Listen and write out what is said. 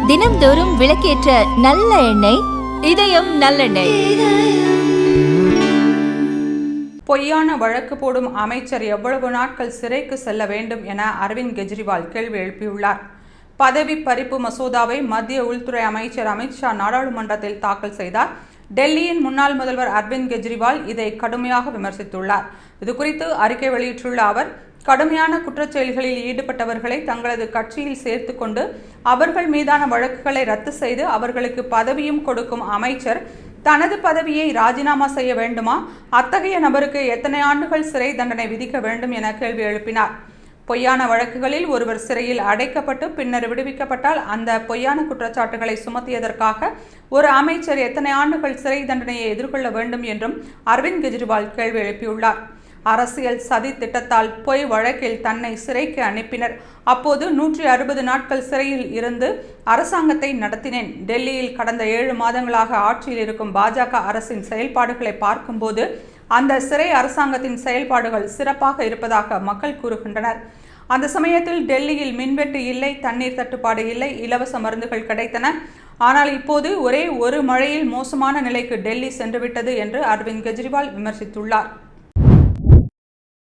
தினம்தோறும் விளக்கேற்ற நல்ல எண்ணெய் இதயம் நல்லெண்ணெய். பொய்யான வழக்கு போடும் அமைச்சர் எவ்வளவு நாட்கள் சிறைக்கு செல்ல வேண்டும் என அரவிந்த் கெஜ்ரிவால் கேள்வி எழுப்பியுள்ளார். பதவி பறிப்பு மசோதாவை மத்திய உள்துறை அமைச்சர் அமித்ஷா நாடாளுமன்றத்தில் தாக்கல் செய்தார். டெல்லியின் முன்னாள் முதல்வர் அரவிந்த் கெஜ்ரிவால் இதை கடுமையாக விமர்சித்துள்ளார். இதுகுறித்து அறிக்கை வெளியிட்டுள்ள அவர், கடுமையான குற்றச்செயல்களில் ஈடுபட்டவர்களை தங்களது கட்சியில் சேர்த்து கொண்டு அவர்கள் மீதான வழக்குகளை ரத்து செய்து அவர்களுக்கு பதவியும் கொடுக்கும் அமைச்சர் தனது பதவியை ராஜினாமா செய்ய வேண்டுமா? அத்தகைய நபருக்கு எத்தனை ஆண்டுகள் சிறை தண்டனை விதிக்க வேண்டும் என கேள்வி எழுப்பினார். பொய்யான வழக்குகளில் ஒருவர் சிறையில் அடைக்கப்பட்டு பின்னர் விடுவிக்கப்பட்டால் அந்த பொய்யான குற்றச்சாட்டுகளை சுமத்தியதற்காக ஒரு அமைச்சர் எத்தனை ஆண்டுகள் சிறை தண்டனையை எதிர்கொள்ள வேண்டும் என்றும் அரவிந்த் கெஜ்ரிவால் கேள்வி எழுப்பியுள்ளார். அரசியல் சதி திட்டத்தால் பொய் வழக்கில் தன்னை சிறைக்கு அனுப்பினர். அப்போது 160 நாட்கள் சிறையில் இருந்து அரசாங்கத்தை நடத்தினேன். டெல்லியில் கடந்த 7 மாதங்களாக ஆட்சியில் இருக்கும் பாஜக அரசின் செயல்பாடுகளை பார்க்கும்போது அந்த சிறை அரசாங்கத்தின் செயல்பாடுகள் சிறப்பாக இருப்பதாக மக்கள் கூறுகின்றனர். அந்த சமயத்தில் டெல்லியில் மின்வெட்டு இல்லை, தண்ணீர் தட்டுப்பாடு இல்லை, இலவச மருந்துகள் கிடைத்தன. ஆனால் இப்போது ஒரே ஒரு மழையில் மோசமான நிலைக்கு டெல்லி சென்றுவிட்டது என்று அரவிந்த் கெஜ்ரிவால் விமர்சித்துள்ளார்.